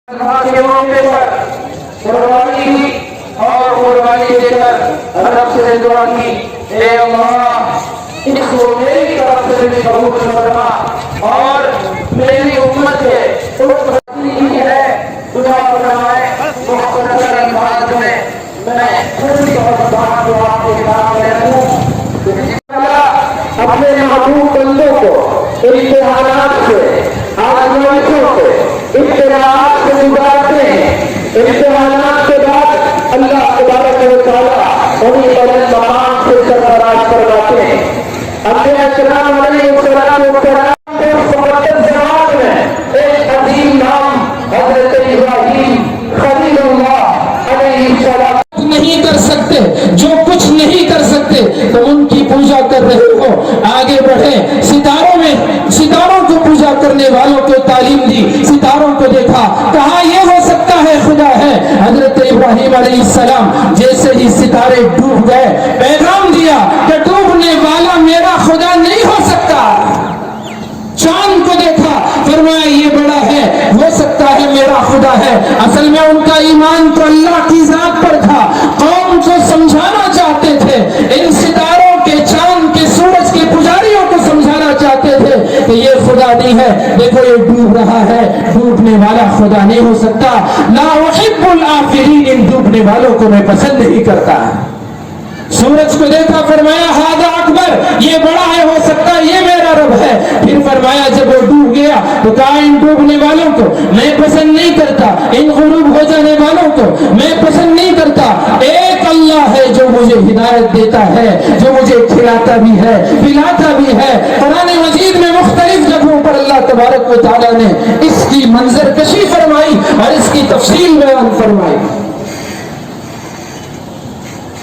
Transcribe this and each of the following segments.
کے موقع پر قربانی کی اور قربانی دے کر رب سے دعا کی، اے اللہ اس کو میری طرف سے بھی قبول فرما اور میری امت ہے ہے دعا فرمائے محبت انداز میں میں پوری دعا کے ساتھ رہوں۔ اپنے محبوب بندوں کو امتحانات سے، آزمائشوں سے، ابتلاءات سے گزارتے ہیں۔ امتحانات کے بعد اللہ تبارک و تعالیٰ انہیں بلند مقام سے سرفراز کرواتے ہیں۔ انبیاء السلام علیہ السلام کے مقدس زمانے میں ایک عظیم نام حضرت ابراہیم خلیل اللہ علیہ السلام نہیں کر سکتے، جو کچھ نہیں کر سکتے تو ان کی پوجا کر رہے ہو، آگے بڑھے۔ ستاروں کو پوجا کرنے والوں کو تعلیم دی، ستاروں کو دیکھا، کہا یہ ہو سکتا ہے خدا ہے۔ حضرت ابراہیم علیہ السلام جیسے ہی ستارے ڈوب گئے، پیغام دیا کہ ڈوبنے والا میرا خدا نہیں ہو سکتا۔ چاند کو دیکھا، فرمایا یہ بڑا ہے، ہو سکتا ہے میرا خدا ہے۔ اصل میں ان کا ایمان تو اللہ کی ذات پر تھا، قوم کو سمجھانا چاہتے تھے، ان ستاروں کے، چاند کے، سورج کے پجاریوں کو سمجھانا چاہتے تھے کہ یہ خدا نہیں ہے، دیکھو یہ ڈوب رہا ہے، ڈوبنے والا خدا نہیں ہو سکتا۔ لا احب الآفلین، ان ڈوبنے والوں کو میں پسند نہیں کرتا۔ سورج کو دیکھا، فرمایا ہذا اکبر، یہ بڑا ہے، ہو سکتا ہے یہ میرا رب ہے۔ پھر فرمایا جب وہ ڈوب گیا تو کہا ان ڈوبنے والوں کو میں پسند نہیں کرتا، ان غروب ہو جانے والوں کو میں پسند نہیں کرتا۔ ایک اللہ ہے جو مجھے ہدایت دیتا ہے، جو مجھے کھلاتا بھی ہے، پلاتا بھی ہے۔ قرآن مجید میں مختلف جگہوں پر اللہ تبارک و تعالیٰ نے اس کی منظر کشی فرمائی اور اس کی تفصیل بیان فرمائی۔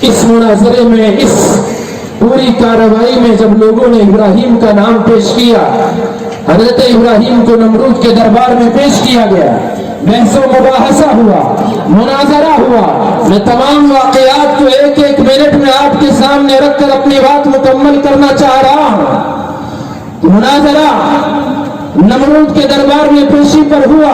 اس مناظرے میں، اس پوری کارروائی میں جب لوگوں نے ابراہیم کا نام پیش کیا، حضرت ابراہیم کو نمرود کے دربار میں پیش کیا گیا، بحث و مباحثہ ہوا، مناظرہ ہوا۔ میں تمام واقعات کو ایک ایک منٹ میں آپ کے سامنے رکھ کر اپنی بات مکمل کرنا چاہ رہا ہوں۔ مناظرہ نمرود کے دربار میں پیشی پر ہوا،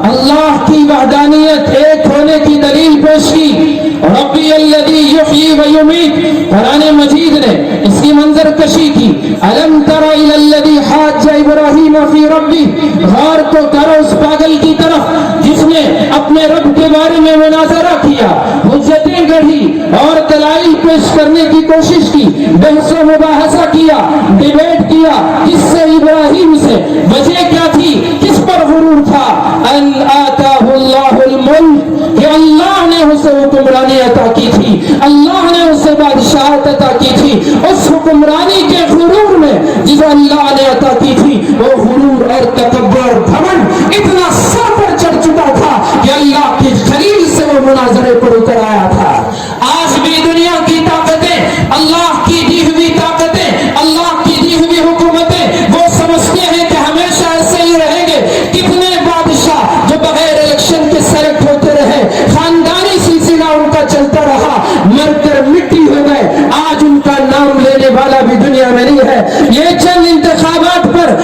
اللہ کی وحدانیت، ایک ہونے کی دلیل پیش کی۔ ربی الذی یحیی و یمیت، قرآن مجید نے اس کی منظر کشی کی۔ الم تر الی الذی حاج ابراہیم فی ربی، غور تو کرو اس پاگل کی طرف جس نے اپنے رب کے بارے میں مناظرہ کیا، حجتیں گڑھی اور دلائل پیش کرنے کی کوشش کی، بحث و مباحثہ کیا، ڈیبیٹ کیا۔ کس سے؟ ابراہیم سے۔ وجہ کیا تھی؟ کس پر غرور تھا؟ ان آتاہ اللہ الملک، کہ اللہ نے اسے حکمرانی عطا کی تھی، اللہ نے اسے بادشاہت عطا کی تھی۔ اس حکمرانی کے غرور میں جسے اللہ نے عطا کی تھی، وہ غرور اور تکبر اور گھمنڈ اتنا سر پر چڑھ چکا تھا کہ اللہ کی خلیل سے وہ مناظرے پر اتر آیا تھا۔ آج بھی دنیا کی طاقتیں، اللہ کی دی ہوئی طاقتیں، اللہ کی دی ہوئی حکومتیں، وہ سمجھتے ہیں کہ ہمیشہ ایسے ہی رہیں گے۔ کتنے بادشاہ جو بغیر الیکشن کے سلیکٹ ہوتے رہے، خاندانی سلسلہ ان کا چلتا رہا، مر کر مٹی ہو گئے، آج ان کا نام لینے والا بھی دنیا میں نہیں ہے۔ یہ چند انتخابات پر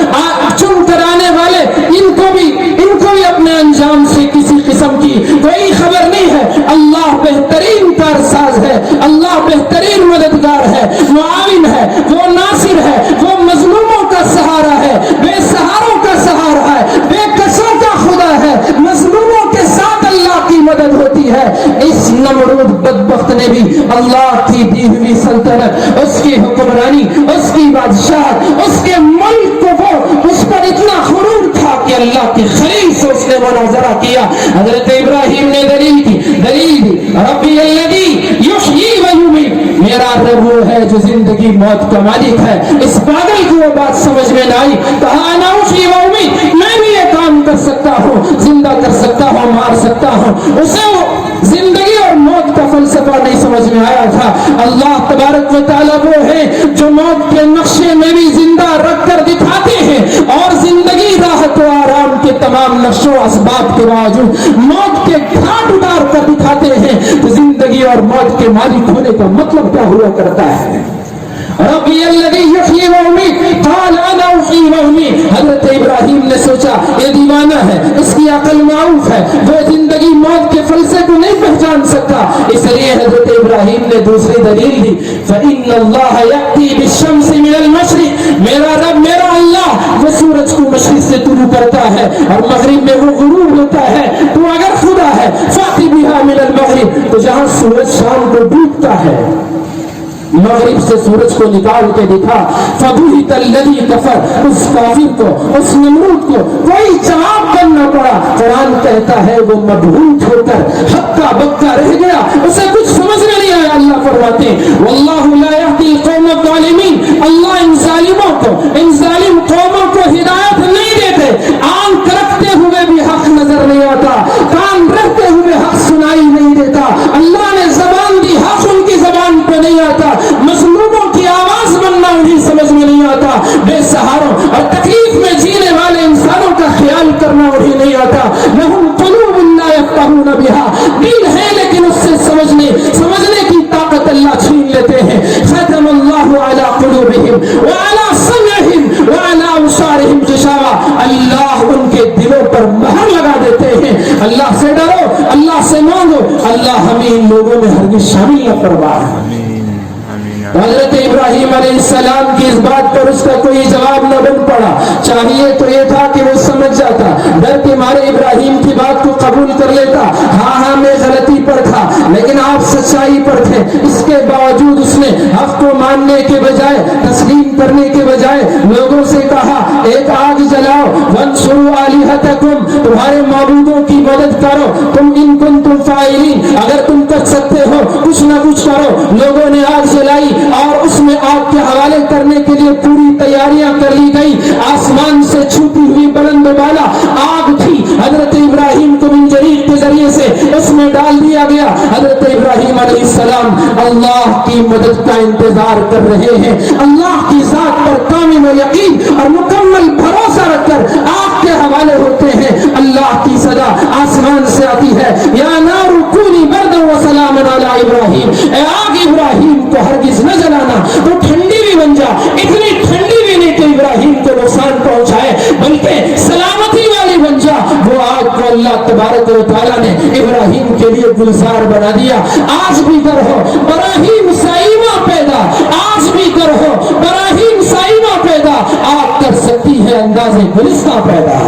چن کر آنے والے، ان کو بھی اپنے انجام سے کسی قسم کی کوئی خبر نہیں ہے۔ اللہ بہترین کارساز ہے، اللہ بہترین مددگار ہے، معاون ہے، وہ ناصر ہے، وہ مظلوموں کا سہارا ہے، بے سہاروں کا سہارا ہے، بے کسوں کا خدا ہے۔ مظلوموں کے ساتھ اللہ کی مدد ہوتی ہے۔ اس نمرود بدبخت نے بھی اللہ کی دی ہوئی سلطنت، اس کی حکمرانی، اس کی بادشاہت، اس کے ملک کو، وہ اس پر اتنا غرور تھا کہ اللہ کی خلیل سے اس نے مناظرہ کیا۔ حضرت ابراہیم نے دلیل دی، ربی الذی یحیی و یمیت، میرا رب وہ ہے جو زندگی موت کا مالک ہے۔ اس پاگل کو وہ بات سمجھ میں نہ آئی، کہا انا احیی و امیت، میں بھی یہ کام کر سکتا ہوں، زندہ کر سکتا ہوں، مار سکتا ہوں۔ اسے وہ زندگی اور موت کا فلسفہ نہیں سمجھ میں آیا تھا۔ اللہ تبارک و تعالیٰ وہ ہے جو موت کے نقشے میں بھی زندہ رکھ کر دکھاتے ہیں، اور زندگی، راحت و آرام کے تمام نقش و اسباب کے باوجود موت کے گھاٹ اتار کر دکھاتے ہیں۔ تو زندگی اور موت کے مالک ہونے کا مطلب کیا ہوا کرتا ہے؟ ربی الذی یحیی و یمیت قال انا احیی و امیت۔ حضرت ابراہیم نے سوچا یہ دیوانہ دانا ہے, اس کی عقل معروف ہے, وہ زندگی موت کے فلسفے کو نہیں پہچان سکتا. اس لیے حضرت ابراہیم نے دوسری دلیل دی, فَإِنَّ اللَّهَ يَأْتِي بِالشَّمْسِ مِنَ الْمَشْرِقِ, میرا رب میرا اللہ وہ سورج کو مشرق سے طلوع کرتا ہے اور مغرب میں وہ غروب ہوتا ہے. تو اگر خدا ہے فَأْتِ بِهَا مِنَ الْمَغْرِبِ, تو جہاں سورج شام کو ڈوبتا ہے مغرب سے سورج کو نکال کے دکھا. فَبُهِتَ الَّذِي كَفَرَ, اس کافر کو, اس نمرود کو کوئی جواب کرنا پڑا. قرآن کہتا ہے وہ مبہوت ہو کر ہکا بکا رہ گیا, اسے کچھ سمجھ میں نہیں آیا. اللہ فرماتے ہیں وَاللَّهُ لَا يَهْدِي الْقَوْمَ الظَّالِمِينَ, اللہ ان ظالموں کو, ان ظالم قوموں کو ہدایت نہیں دیتے. آنکھ رکھتے ہوئے بھی حق نظر نہیں آتا, کان رکھتے ہوئے حق سنائی نہیں دیتا. اللہ نے زبان دی, حق ان کی زبان پہ نہیں آتا. مظلوموں کی آواز بننا انہیں سمجھ میں نہیں آتا. بے سہاروں اور تکلیف میں جینے والے انسانوں کا خیال کرنا انہیں نہیں آتا. لہم قلوب لا یفقہون بہا, دل ہے لیکن اس سے سمجھنے کی طاقت اللہ چھین لیتے ہیں. ختم اللہ علی قلوبہم وعلی سمعہم وعلی ابصارہم غشاوہ, اللہ ان کے دلوں پر مہر لگا دیتے ہیں. اللہ سے ڈرو, اللہ سے مانگو, اللہ ہمیں ان لوگوں میں ہرگز شامل نہ فرمائے. حضرت ابراہیم علیہ السلام کی اس بات پر اس کا کوئی جواب نہ بن پڑا. چاہیے تو یہ تھا کہ وہ سمجھ جاتا, ڈر کے مارے ابراہیم کی بات کو قبول کر لیتا. ہاں میں غلطی پر تھا لیکن آپ سچائی پر تھے. اس کے باوجود اس نے حق کو ماننے کے بجائے, تسلیم کرنے کے بجائے لوگوں سے کہا ایک آگ جلاؤ, وانصروا آلہتکم, تمہارے معبودوں کی مدد کرو, تم ان کنتم فاعلین, اگر تم کر سکتے ہو کچھ نہ کچھ کرو. لوگوں نے آگ جلائی اور اس میں آگ کے حوالے کرنے کے لیے پوری تیاریاں کر لی گئی. آسمان سے چھوٹی ہوئی بلند بالا آگ تھی. حضرت ابراہیم کو منجنیق کے ذریعے سے اس میں ڈال دیا گیا. حضرت ابراہیم علیہ السلام اللہ کی مدد کا انتظار کر رہے ہیں. اللہ کی ذات پر کامل یقین اور مکمل بھروسہ رکھ کر آگ کے حوالے ہوتے ہیں. اللہ کی صدا آسمان سے آتی ہے, یا نار کونی بردا وسلاما علی ابراہیم, اے آگ ابراہیم کو ہرگز نہ جلانا, تو ٹھنڈی بھی بن جا. اتنی ٹھنڈی بھی نہیں کہ ابراہیم کو نقصان پہنچائے, بلکہ سلامتی والی بن جا. وہ آگ کو اللہ تبارک و تعالیٰ نے ابراہیم کے لیے گلزار بنا دیا. آج بھی کرو براہیم سائمہ پیدا, آج بھی کرو براہیم سائمہ پیدا, آگ کر سکتی ہے انداز گلستہ پیدا.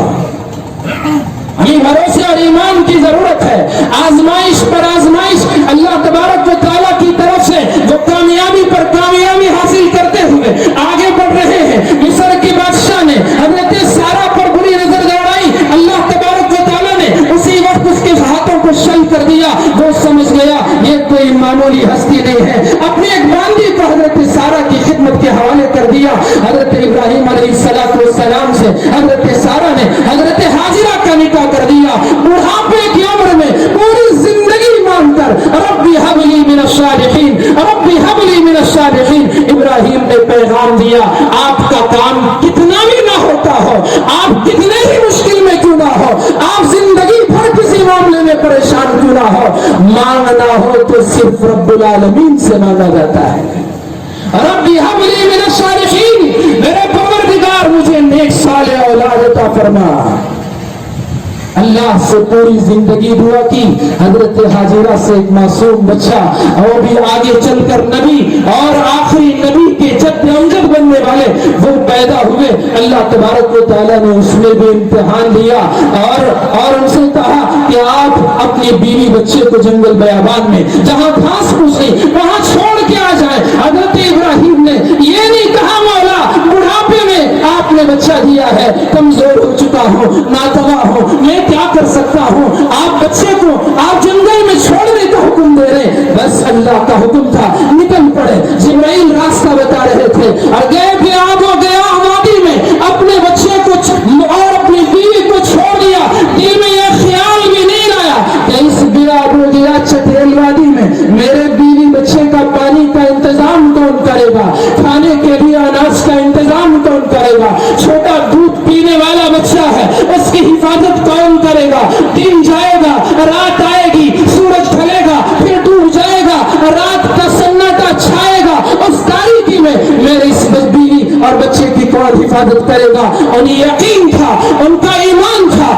ہمیں بھروسے اور ایمان کی ضرورت ہے. آزمائش پر آزمائش اللہ تبارک و تعالیٰ کی طرف سے وہ کامیابی پر کامیابی حاصل کرتے ہوئے آگے بڑھ رہے ہیں. مصر کے بادشاہ نے حضرت سارہ پر بری نظر دوڑائی, اللہ تبارک و تعالیٰ نے اسی وقت اس کے ہاتھوں کو شل کر دیا. وہ سمجھ گیا یہ کوئی معمولی ہستی نہیں ہے. اپنے ایک باندی کو حضرت سارہ کی خدمت کے حوالے کر دیا. حضرت ابراہیم علیہ السلام سے حضرت سارہ نے حضرت حاجرہ کا نکاح کر دیا. بڑھاپے کی عمر میں پوری زندگی مانگ کر ربی حب لی من الصالحین, ربی حب لی من الصالحین, ابراہیم نے پیغام دیا. آپ کا کام کتنا بھی نہ ہوتا ہو, آپ کتنے ہی مشکل میں کیوں نہ ہو, آپ زندگی بھر کسی معاملے میں پریشان کیوں نہ ہو, مانگنا ہو تو صرف رب العالمین سے مانگا جاتا ہے. ربی حب لی من الصالحین, میرے پروردگار مجھے نیک صالح اولاد عطا فرما. اللہ سے پوری زندگی دعا کی. حضرت حاجرہ سے ایک معصوم بچہ, وہ بھی آگے چل کر نبی اور آخری نبی کے جد امجد بننے والے وہ پیدا ہوئے. اللہ تبارک و تعالیٰ نے اس میں بھی امتحان لیا اور ان سے کہا کہ آپ اپنی بیوی بچے کو جنگل بیابان میں جہاں گھاس پھوس گئی وہاں چھوڑ کے آ جائیں. حضرت ابراہیم نے یہ نہیں کہا مولا بڑھاپے میں آپ نے بچہ دیا ہے, کمزور ہو چکا ہوں, ناتوا ہوں, میں کیا کر سکتا ہوں, آپ بچے کو آپ جنگل میں چھوڑنے کا حکم دے رہے. بس اللہ کا حکم تھا, نکل پڑے. جبرائیل راستہ بتا رہے تھے اور گئے بھی گیا وادی میں, اپنے بچے کو اور اپنی بیوی کو چھوڑ دیا. دل میں یہ خیال بھی نہیں آیا کہ اس گیا چٹیل وادی میں میرے بیوی بچے کا پانی کا انتظام کون کرے گا, کھانے کے لیے اناج کا انتظام کون کرے گا, چھوٹا دودھ پینے والا بچہ ہے اس کی حفاظت کون کرے گا. دن جائے گا, رات آئے گی, سورج ڈھلے گا, پھر ڈوب جائے گا, رات کا سناٹا چھائے گا. اس تاریکی میں میرے اس بیوی اور بچے کی کون حفاظت کرے گا. انہیں یقین تھا, ان کا ایمان تھا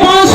5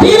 3